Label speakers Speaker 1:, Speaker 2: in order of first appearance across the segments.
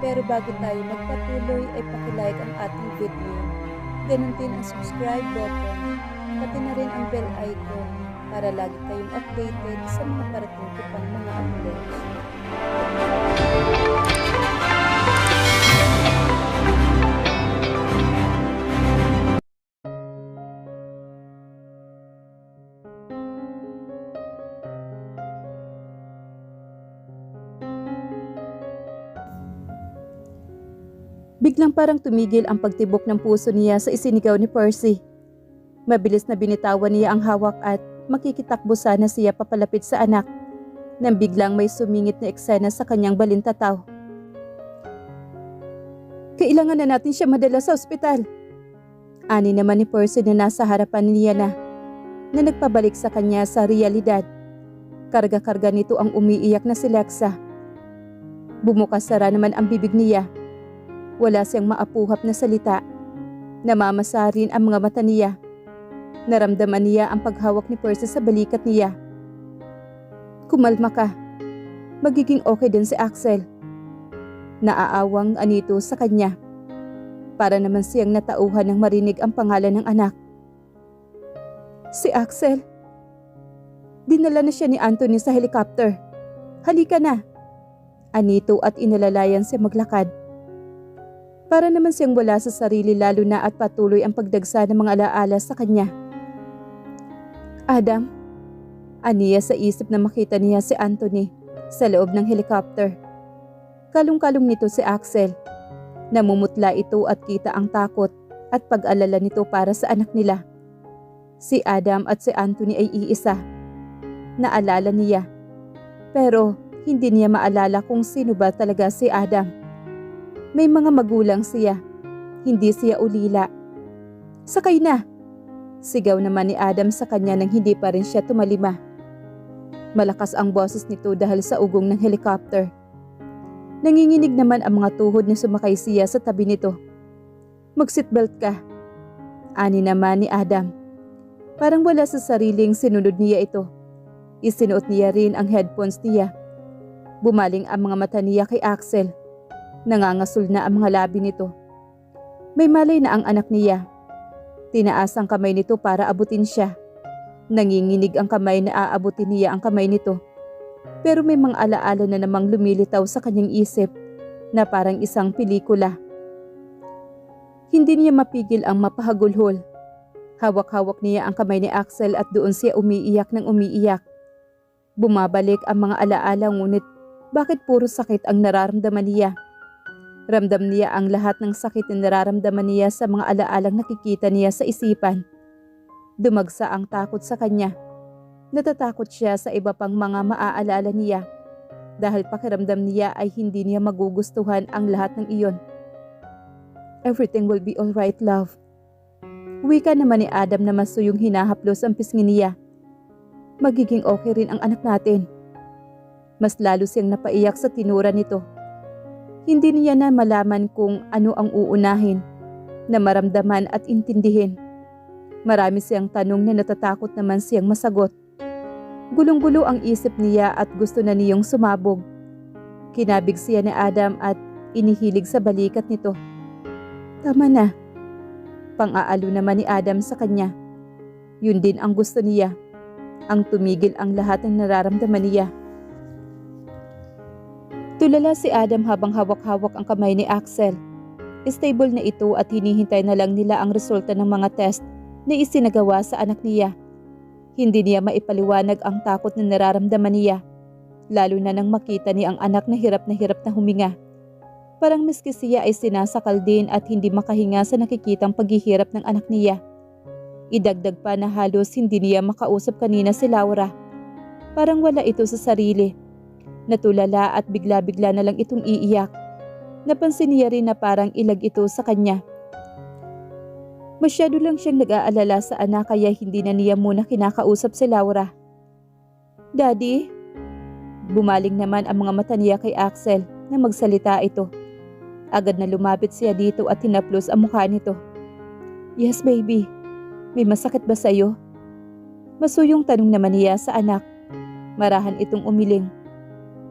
Speaker 1: Pero bago tayo magpatuloy ay pakilike ang ating video. Ganun din ang subscribe button, pati na rin ang bell icon para lagi kayong updated sa mga parating ko pang mga uploads. Biglang parang tumigil ang pagtibok ng puso niya sa isinigaw ni Percy. Mabilis na binitawan niya ang hawak at makikitakbo sana siya papalapit sa anak nang biglang may sumingit na eksena sa kanyang balintataw. Kailangan na natin siya madala sa ospital. Ani naman ni Percy na nasa harapan niya na nagpabalik sa kanya sa realidad. Karga-karga nito ang umiiyak na si Lexa. Bumukas sara naman ang bibig niya. Wala siyang maapuhap na salita. Namamasa rin ang mga mata niya. Naramdaman niya ang paghawak ni Percy sa balikat niya. Kumalma ka. Magiging okay din si Axel. Naaawang anito sa kanya. Para naman siyang natauhan nang marinig ang pangalan ng anak. Si Axel. Dinala na siya ni Anthony sa helicopter. Halika na. Anito at inalalayan siya maglakad. Para naman siyang wala sa sarili lalo na at patuloy ang pagdagsa ng mga alaala sa kanya. Adam, aniya sa isip na makita niya si Anthony sa loob ng helicopter. Kalong-kalong nito si Axel. Namumutla ito at kita ang takot at pag-alala nito para sa anak nila. Si Adam at si Anthony ay iisa. Naalala niya. Pero hindi niya maalala kung sino ba talaga si Adam. May mga magulang siya. Hindi siya ulila. Sakay na! Sigaw naman ni Adam sa kanya nang hindi pa rin siya tumalima. Malakas ang boses nito dahil sa ugong ng helicopter. Nanginginig naman ang mga tuhod na sumakay siya sa tabi nito. Mag-seatbelt ka. Ani naman ni Adam. Parang wala sa sariling sinunod niya ito. Isinuot niya rin ang headphones niya. Bumaling ang mga mata niya kay Axel. Nangangasul na ang mga labi nito. May malay na ang anak niya. Tinaas ang kamay nito para abutin siya. Nanginginig ang kamay na aabutin niya ang kamay nito. Pero may mga alaala na namang lumilitaw sa kanyang isip na parang isang pelikula. Hindi niya mapigil ang mapahagulhol. Hawak-hawak niya ang kamay ni Axel at doon siya umiiyak ng umiiyak. Bumabalik ang mga alaala ngunit bakit puro sakit ang nararamdaman niya? Ramdam niya ang lahat ng sakit na nararamdaman niya sa mga alaalang nakikita niya sa isipan. Dumagsa ang takot sa kanya. Natatakot siya sa iba pang mga maaalala niya dahil pakiramdam niya ay hindi niya magugustuhan ang lahat ng iyon. Everything will be alright, love. Wika naman ni Adam na masuyong hinahaplos ang pisngi niya. Magiging okay rin ang anak natin. Mas lalo siyang napaiyak sa tinura nito. Hindi niya na malaman kung ano ang uunahin, na maramdaman at intindihin. Marami siyang tanong na natatakot naman siyang masagot. Gulong-gulo ang isip niya at gusto na niyang sumabog. Kinabig siya ni Adam at inihilig sa balikat nito. Tama na. Pang-aalo naman ni Adam sa kanya. Yun din ang gusto niya. Ang tumigil ang lahat ng nararamdaman niya. Tulala si Adam habang hawak-hawak ang kamay ni Axel. Stable na ito at hinihintay na lang nila ang resulta ng mga test na isinagawa sa anak niya. Hindi niya maipaliwanag ang takot na nararamdaman niya, lalo na nang makita niya ang anak na hirap na huminga. Parang miski siya ay sinasakal din at hindi makahinga sa nakikitang paghihirap ng anak niya. Idagdag pa na halos hindi niya makausap kanina si Laura. Parang wala ito sa sarili. Natulala at bigla-bigla na lang itong iiyak. Napansin niya rin na parang ilag ito sa kanya. Masyado lang siyang nag-aalala sa anak kaya hindi na niya muna kinakausap si Laura. Daddy? Bumaling naman ang mga mata niya kay Axel na magsalita ito. Agad na lumapit siya dito at hinaplos ang mukha nito. Yes, baby. May masakit ba sa'yo? Masuyong tanong naman niya sa anak. Marahan itong umiling.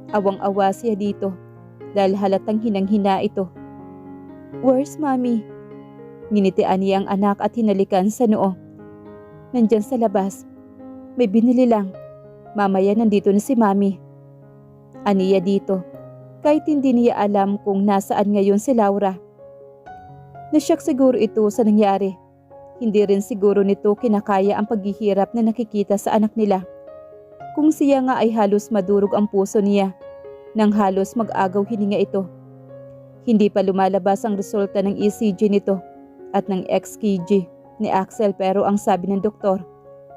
Speaker 1: Awang-awa siya dito. dahil halatang hinang-hina ito. "Where's Mommy?" Nginitian niya ang anak at hinalikan sa noo. "Nandyan sa labas. May binili lang. Mamaya nandito na si Mommy." Aniya dito, kahit hindi niya alam kung nasaan ngayon si Laura. Nasyak siguro ito sa nangyari. Hindi rin siguro nito kinakaya ang paghihirap na nakikita sa anak nila. Kung siya nga ay halos madurog ang puso niya, nang halos mag-agaw hininga ito. Hindi pa lumalabas ang resulta ng ECG nito at ng XKG ni Axel, pero ang sabi ng doktor,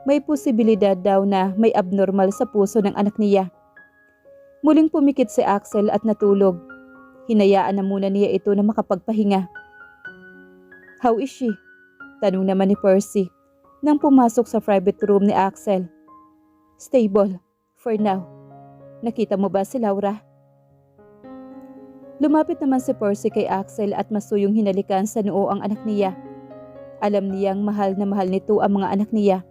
Speaker 1: may posibilidad daw na may abnormal sa puso ng anak niya. Muling pumikit si Axel at natulog. Hinayaan na muna niya ito na makapagpahinga. "How is she?" tanong naman ni Percy nang pumasok sa private room ni Axel. "Stable, for now. Nakita mo ba si Laura?" Lumapit naman si Percy kay Axel at masuyong hinalikan sa noo ang anak niya. Alam niyang mahal na mahal nito ang mga anak niya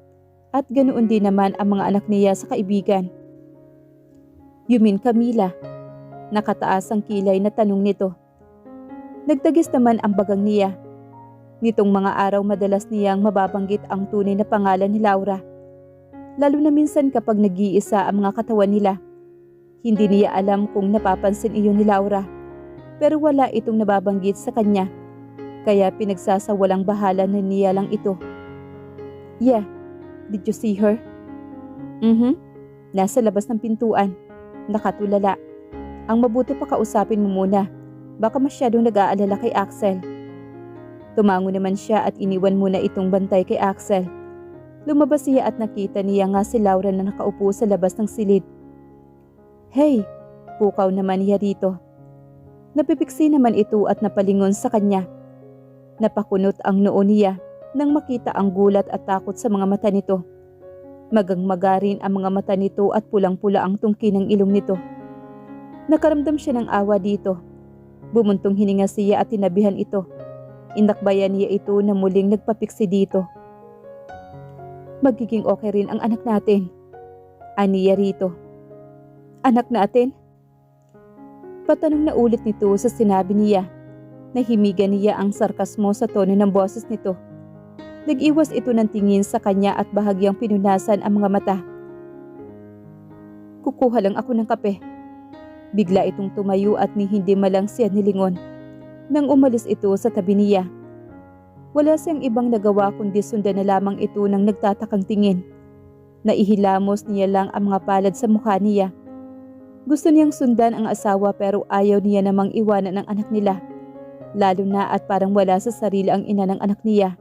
Speaker 1: at ganoon din naman ang mga anak niya sa kaibigan. "You mean Camila?" Nakataas ang kilay na tanong nito. Nagtagis naman ang bagang niya. Nitong mga araw madalas niyang mababanggit ang tunay na pangalan ni Laura. Lalo na minsan kapag nag-iisa ang mga katawan nila. Hindi niya alam kung napapansin iyon ni Laura, pero wala itong nababanggit sa kanya. Kaya pinagsasawalang bahala na niya lang ito. "Yeah, did you see her?" Nasa labas ng pintuan. Nakatulala. Ang mabuti pa kausapin mo muna. Baka masyadong nag-aalala kay Axel." Tumango naman siya at iniwan muna itong bantay kay Axel. Lumabas siya at nakita niya nga si Laura na nakaupo sa labas ng silid. "Hey!" Pukaw naman niya dito. Napipiksi naman ito at napalingon sa kanya. Napakunot ang noo niya nang makita ang gulat at takot sa mga mata nito. Magang-maga rin ang mga mata nito at pulang-pula ang tungki ng ilong nito. Nakaramdam siya ng awa dito. Bumuntong hininga siya at tinabihan ito. Inakbayan niya ito na muling nagpapiksi dito. "Magiging okay rin ang anak natin," aniya rito. "Anak natin?" Patanong na ulit nito sa sinabi niya. Nahimigan niya ang sarkasmo sa tono ng boses nito. Nag-iwas ito ng tingin sa kanya at bahagyang pinunasan ang mga mata. "Kukuha lang ako ng kape." Bigla itong tumayo at ni hindi malang siya nilingon. Nang umalis ito sa tabi niya. Wala siyang ibang nagawa kundi sundan na lamang ito ng nagtatakang tingin. Naihilamos niya lang ang mga palad sa mukha niya. Gusto niyang sundan ang asawa pero ayaw niya namang iwanan ang anak nila. Lalo na at parang wala sa sarili ang ina ng anak niya.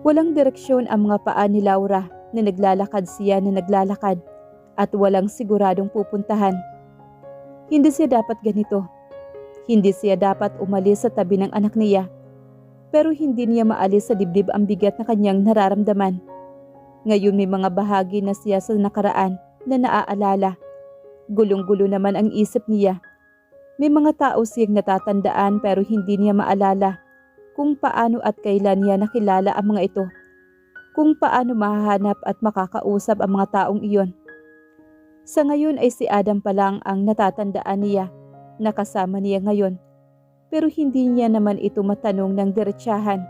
Speaker 1: Walang direksyon ang mga paa ni Laura na naglalakad siya na naglalakad at walang siguradong pupuntahan. Hindi siya dapat ganito. Hindi siya dapat umalis sa tabi ng anak niya. Pero hindi niya maalis sa dibdib ang bigat na kanyang nararamdaman. Ngayon may mga bahagi na siya sa nakaraan na naaalala. Gulong-gulo naman ang isip niya. May mga tao siyang natatandaan pero hindi niya maalala kung paano at kailan niya nakilala ang mga ito. Kung paano mahahanap at makakausap ang mga taong iyon. Sa ngayon ay si Adam pa lang ang natatandaan niya. Nakasama niya ngayon, pero hindi niya naman ito matanong ng diretsahan.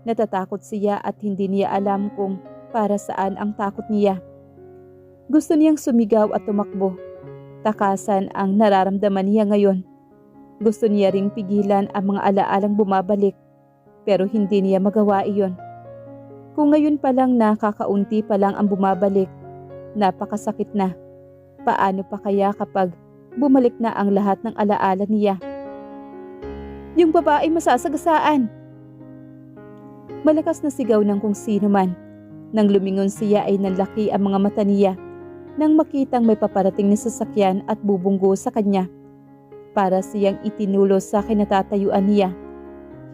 Speaker 1: Natatakot siya at hindi niya alam kung para saan ang takot niya. Gusto niyang sumigaw at tumakbo. Takasan ang nararamdaman niya ngayon. Gusto niya ring pigilan ang mga alaalang bumabalik, pero hindi niya magawa iyon. Kung ngayon pa lang nakakaunti pa lang ang bumabalik, napakasakit na. Paano pa kaya kapag bumalik na ang lahat ng alaala niya? "Yung babae masasagasaan!" Malakas na sigaw ng kung sino man. Nang lumingon siya ay nanlaki ang mga mata niya nang makitang may paparating na sasakyan at bubunggo sa kanya. Para siyang itinulos sa kinatatayuan niya.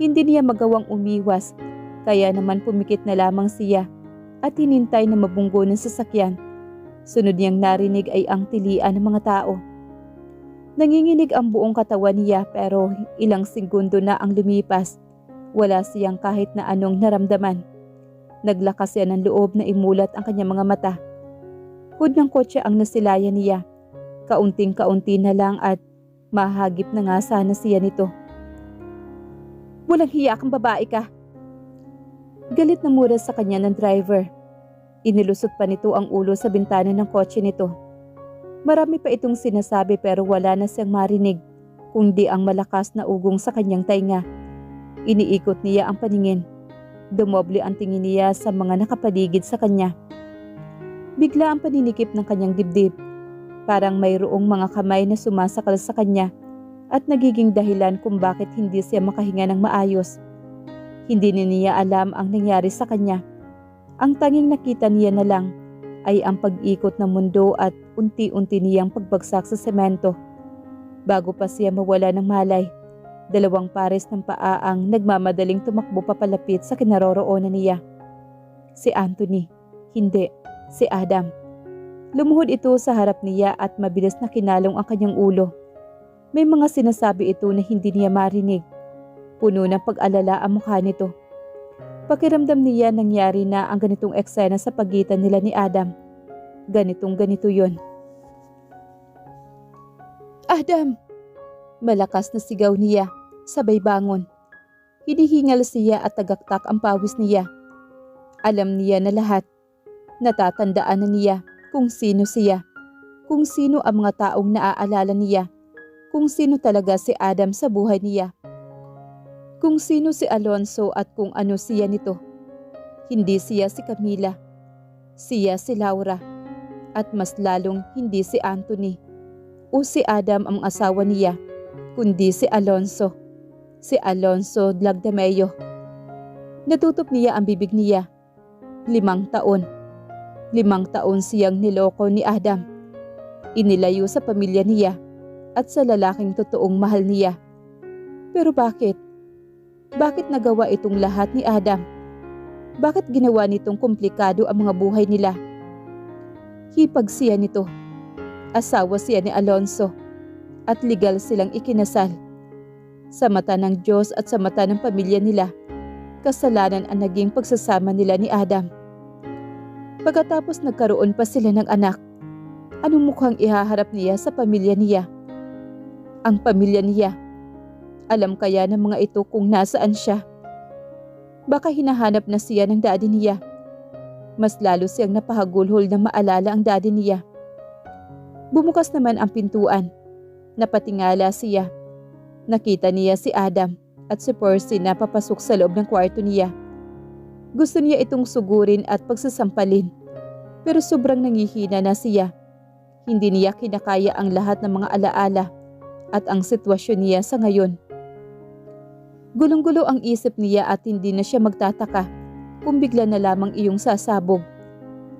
Speaker 1: Hindi niya magawang umiwas, kaya naman pumikit na lamang siya at hinintay na mabunggo ng sasakyan. Sunod niyang narinig ay ang tilian ng mga tao. Nanginginig ang buong katawan niya pero ilang segundo na ang lumipas. Wala siyang kahit na anong naramdaman. Naglakas siya ng loob na imulat ang kanyang mga mata. Hood ng kotse ang nasilayan niya. Kaunting-kaunti na lang at Mahagip na nga sana siya nito. Walang hiya kang babae ka. Galit na mura sa kanya ng driver. Inilusot pa nito ang ulo sa bintana ng kotse nito. Marami pa itong sinasabi pero wala na siyang marinig, kundi ang malakas na ugong sa kanyang tainga. Iniikot niya ang paningin. Dumoble ang tingin niya sa mga nakapaligid sa kanya. Bigla ang paninikip ng kanyang dibdib. Parang mayroong mga kamay na sumasakal sa kanya at nagiging dahilan kung bakit hindi siya makahinga ng maayos. Hindi niya alam ang nangyari sa kanya. Ang tanging nakita niya na lang ay ang pag-ikot ng mundo at unti-unti niyang pagbagsak sa semento. Bago pa siya mawala ng malay, 2 pares ng paa ang nagmamadaling tumakbo papalapit sa kinaroroonan niya. Si Anthony, hindi, si Adam. Lumuhod ito sa harap niya at mabilis na kinalong ang kanyang ulo. May mga sinasabi ito na hindi niya marinig. Puno ng pag-alala ang mukha nito. Pakiramdam niya nangyari na ang ganitong eksena sa pagitan nila ni Adam. Ganito yun. Adam! Malakas na sigaw niya, sabay bangon. Hinihingal siya at tagaktak ang pawis niya. Alam niya na lahat. Natatandaan na niya kung sino siya, kung sino ang mga taong naaalala niya, kung sino talaga si Adam sa buhay niya. Kung sino si Alonso at kung ano siya nito. Hindi siya si Camila. Siya si Laura. At mas lalong hindi si Anthony o si Adam ang asawa niya, kundi si Alonso. Si Alonso Dlagdameo. Natutup niya ang bibig niya. 5 taon. 5 taon siyang niloko ni Adam. Inilayo sa pamilya niya at sa lalaking totoong mahal niya. Pero bakit? Bakit nagawa itong lahat ni Adam? Bakit ginawa nitong komplikado ang mga buhay nila? Hipag siya nito. Asawa siya ni Alonso at legal silang ikinasal. Sa mata ng Diyos at sa mata ng pamilya nila, kasalanan ang naging pagsasama nila ni Adam. Pagkatapos nagkaroon pa sila ng anak, anong mukhang ihaharap niya sa pamilya niya? Ang pamilya niya. Alam kaya ng mga ito kung nasaan siya? Baka hinahanap na siya ng daddy niya. Mas lalo siyang napahagulhol na maalala ang daddy niya. Bumukas naman ang pintuan. Napatingala siya. Nakita niya si Adam at si Percy na papasok sa loob ng kwarto niya. Gusto niya itong sugurin at pagsasampalin. Pero sobrang nangihina na siya. Hindi niya kinakaya ang lahat ng mga alaala at ang sitwasyon niya sa ngayon. Gulong-gulo ang isip niya at hindi na siya magtataka kung bigla na lamang iyong sasabog.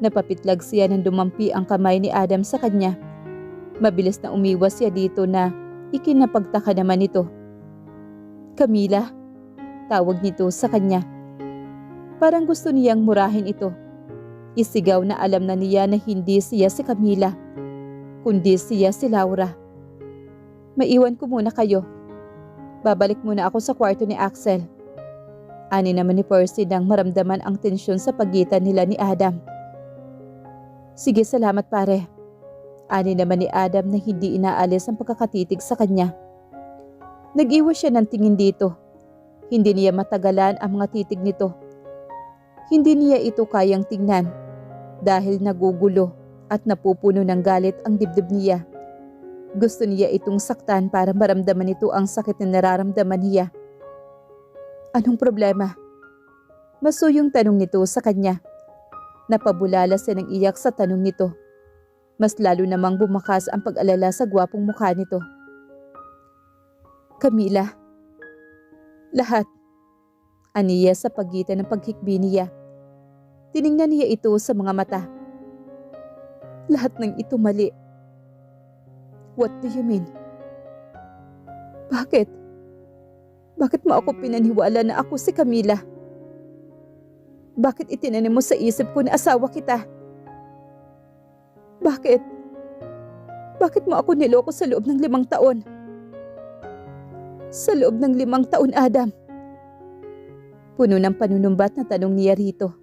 Speaker 1: Napapitlag siya nang dumampi ang kamay ni Adam sa kanya. Mabilis na umiwas siya dito na ikinapagtaka naman ito. Camila, tawag nito sa kanya. Parang gusto niyang murahin ito. Isigaw na alam na niya na hindi siya si Camila, kundi siya si Laura. Maiwan ko muna kayo. Babalik muna ako sa kwarto ni Axel. Ani naman ni Percy nang maramdaman ang tensyon sa pagitan nila ni Adam. Sige, salamat pare. Ani naman ni Adam na hindi inaalis ang pagkakatitig sa kanya. Nag-iwas siya ng tingin dito. Hindi niya matagalan ang mga titig nito. Hindi niya ito kayang tingnan dahil nagugulo at napupuno ng galit ang dibdib niya. Gusto niya itong saktan para maramdaman ito ang sakit na nararamdaman niya. Anong problema? Masuyong tanong nito sa kanya. Napabulala siya ng iyak sa tanong nito. Mas lalo namang bumakas ang pag-alala sa gwapong mukha nito. Camila. Lahat. Aniya sa pagitan ng paghikbi niya. Tiningnan niya ito sa mga mata. Lahat ng ito mali. What do you mean? Bakit? Bakit mo ako pinaniwala na ako si Camila? Bakit itinanim mo sa isip ko na asawa kita? Bakit? Bakit mo ako niloko sa loob ng 5 taon? Sa loob ng 5 taon, Adam? Puno ng panunumbat na tanong niya rito.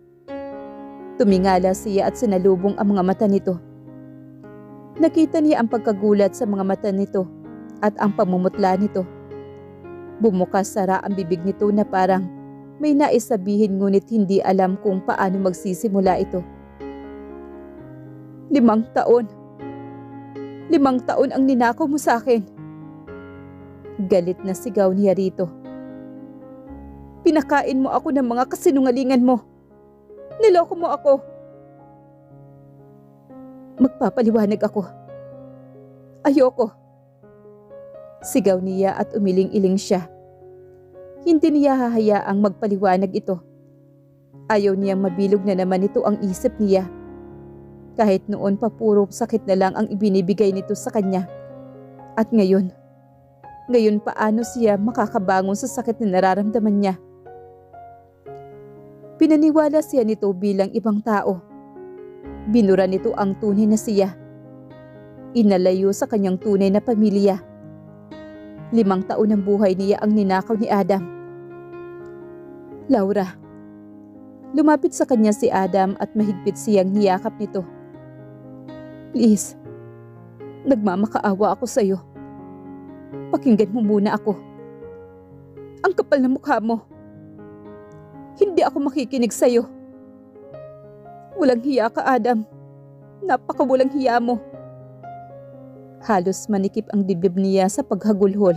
Speaker 1: Tumingala siya at sinalubong ang mga mata nito. Nakita niya ang pagkagulat sa mga mata nito at ang pamumutla nito. Bumukas-sara ang bibig nito na parang may nais sabihin ngunit hindi alam kung paano magsisimula ito. 5 taon. 5 taon ang ninakaw mo sa akin. Galit na sigaw niya rito. Pinakain mo ako ng mga kasinungalingan mo. Niloko mo ako. Magpapaliwanag ako. Ayoko. Sigaw niya at umiling-iling siya. Hindi niya hahayaang magpaliwanag ito. Ayaw niyang mabilog na naman ito ang isip niya. Kahit noon pa puro sakit na lang ang ibinibigay nito sa kanya. At ngayon paano siya makakabangon sa sakit na nararamdaman niya? Pinaniwala siya nito bilang ibang tao. Binura nito ang tunay na siya. Inalayo sa kanyang tunay na pamilya. 5 taon ng buhay niya ang ninakaw ni Adam. Laura. Lumapit sa kanya si Adam at mahigpit siyang niyakap nito. Please, nagmamakaawa ako sa iyo. Pakinggan mo muna ako. Ang kapal na mukha mo. Hindi ako makikinig sa iyo. Walang hiya ka, Adam. Napakawalang hiya mo. Halos manikip ang dibdib niya sa paghagulhol.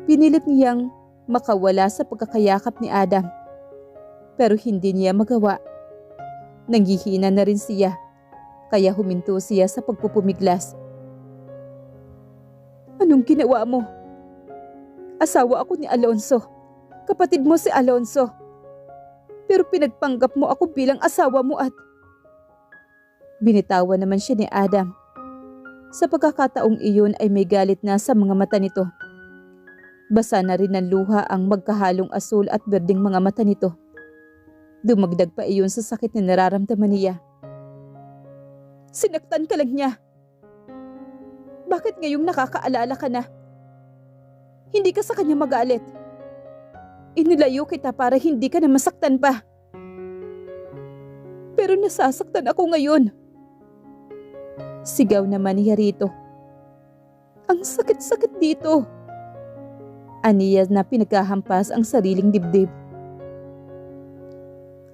Speaker 1: Pinilit niyang makawala sa pagkakayakap ni Adam. Pero hindi niya magawa. Nanghihina na rin siya, kaya huminto siya sa pagpupumiglas. Anong ginawa mo? Asawa ako ni Alonso. Kapatid mo si Alonso. Pero pinagpanggap mo ako bilang asawa mo at... Binitawan naman siya ni Adam. Sa pagkakataong iyon ay may galit na sa mga mata nito. Basa na rin ng luha ang magkahalong asul at berdeng mga mata nito. Dumagdag pa iyon sa sakit na nararamdaman niya. Sinaktan ka lang niya. Bakit ngayong nakakaalala ka na? Hindi ka sa kanya magalit. Inilayo kita para hindi ka na masaktan pa. Pero nasasaktan ako ngayon. Sigaw naman niya rito. Ang sakit-sakit dito. Aniya na pinagkahampas ang sariling dibdib.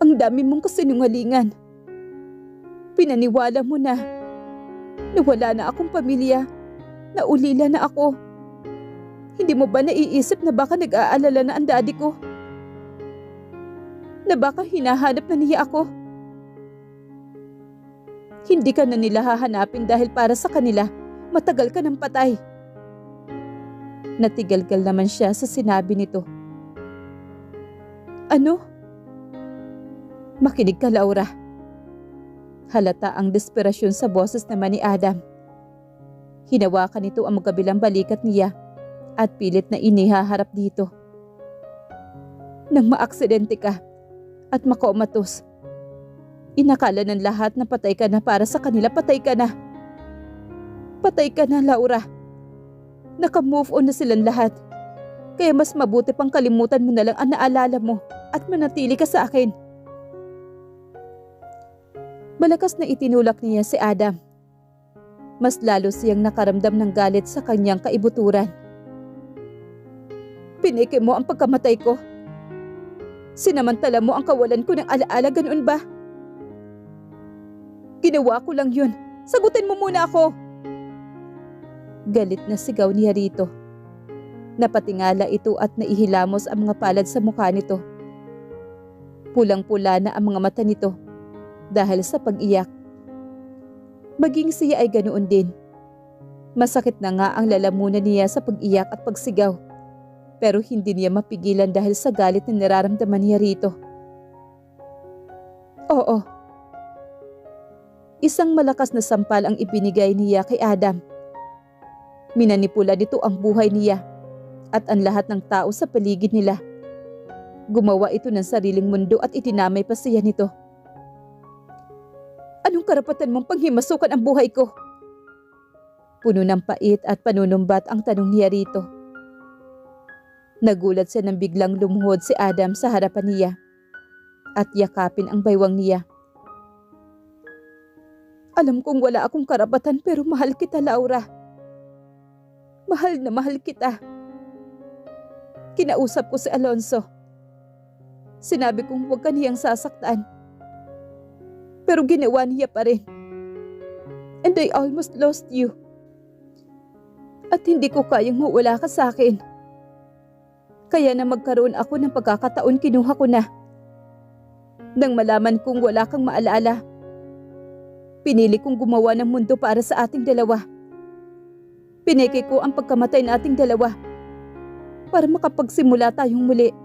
Speaker 1: Ang dami mong kasinungalingan. Pinaniwala mo na wala na akong pamilya, na ulila na ako. Hindi mo ba naiisip na baka nag-aalala na ang daddy ko? Na baka hinahanap na niya ako? Hindi ka na nila hahanapin dahil para sa kanila, matagal ka ng patay. Natigalgal naman siya sa sinabi nito. Ano? Makinig ka, Laura. Halata ang desperasyon sa boses naman ni Adam. Hinawakan nito ang magkabilang balikat niya at pilit na inihaharap dito. Nang maaksidente ka at makomatos, inakala ng lahat na patay ka na para sa kanila, patay ka na. Patay ka na, Laura. Naka-move on na silang lahat. Kaya mas mabuti pang kalimutan mo na lang ang naalala mo at manatili ka sa akin. Malakas na itinulak niya si Adam. Mas lalo siyang nakaramdam ng galit sa kanyang kaibuturan. Piniki mo ang pagkamatay ko. Sinamantala mo ang kawalan ko ng alaala, ganoon ba? Ginawa ko lang yun. Sagutin mo muna ako. Galit na sigaw niya rito. Napatingala ito at naihilamos ang mga palad sa mukha nito. Pulang-pula na ang mga mata nito dahil sa pag-iyak. Maging siya ay ganoon din. Masakit na nga ang lalamunan niya sa pag-iyak at pagsigaw. Pero hindi niya mapigilan dahil sa galit na nararamdaman niya rito. Oo. Isang malakas na sampal ang ibinigay niya kay Adam. Minanipula nito ang buhay niya at ang lahat ng tao sa paligid nila. Gumawa ito ng sariling mundo at itinamay pa siya nito. Anong karapatan mong panghimasukan ang buhay ko? Puno ng pait at panunumbat ang tanong niya rito. Nagulat siya nang biglang lumuhod si Adam sa harapan niya at yakapin ang baywang niya. Alam kong wala akong karapatan pero mahal kita, Laura. Mahal na mahal kita. Kinausap ko si Alonso. Sinabi kong huwag ka niyang sasaktan. Pero ginawa niya pa rin. And I almost lost you. At hindi ko kayang mawala ka sa akin. Kaya na magkaroon ako ng pagkakataon, kinuha ko na. Nang malaman kong wala kang maalala, pinili kong gumawa ng mundo para sa ating dalawa. Pineke ko ang pagkamatay nating dalawa para makapagsimula tayong muli.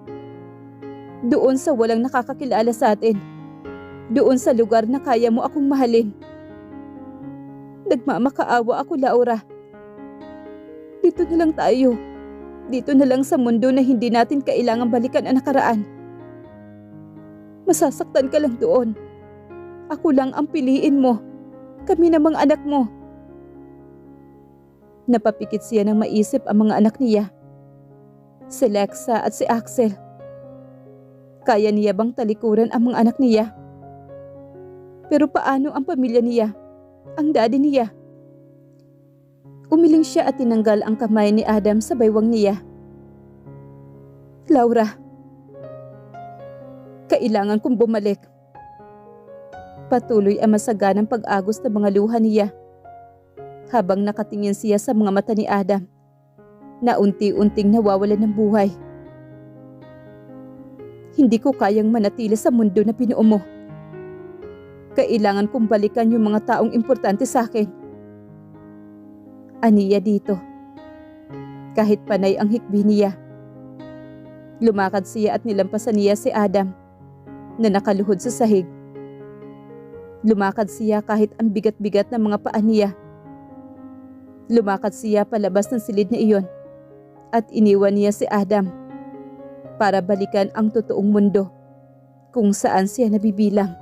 Speaker 1: Doon sa walang nakakakilala sa atin. Doon sa lugar na kaya mo akong mahalin. Nagmamakaawa ako, Laura. Dito na lang tayo. Dito na lang sa mundo na hindi natin kailangang balikan ang nakaraan. Masasaktan ka lang doon. Ako lang ang piliin mo. Kami namang anak mo. Napapikit siya nang maisip ang mga anak niya. Si Lexa at si Axel. Kaya niya bang talikuran ang mga anak niya? Pero paano ang pamilya niya? Ang daddy niya? Umiling siya at tinanggal ang kamay ni Adam sa baywang niya. Laura, kailangan kong bumalik. Patuloy ang masaganang pag-agos ng mga luha niya. Habang nakatingin siya sa mga mata ni Adam, na unti-unting nawawalan ng buhay. Hindi ko kayang manatili sa mundo na pinuo mo. Kailangan kong balikan yung mga taong importante sa akin. Aniya dito. Kahit panay ang hikbi niya. Lumakad siya at nilampasan niya si Adam na nakaluhod sa sahig. Lumakad siya kahit ang bigat-bigat ng mga paa niya. Lumakad siya palabas ng silid na iyon at iniwan niya si Adam para balikan ang totoong mundo kung saan siya nabibilang.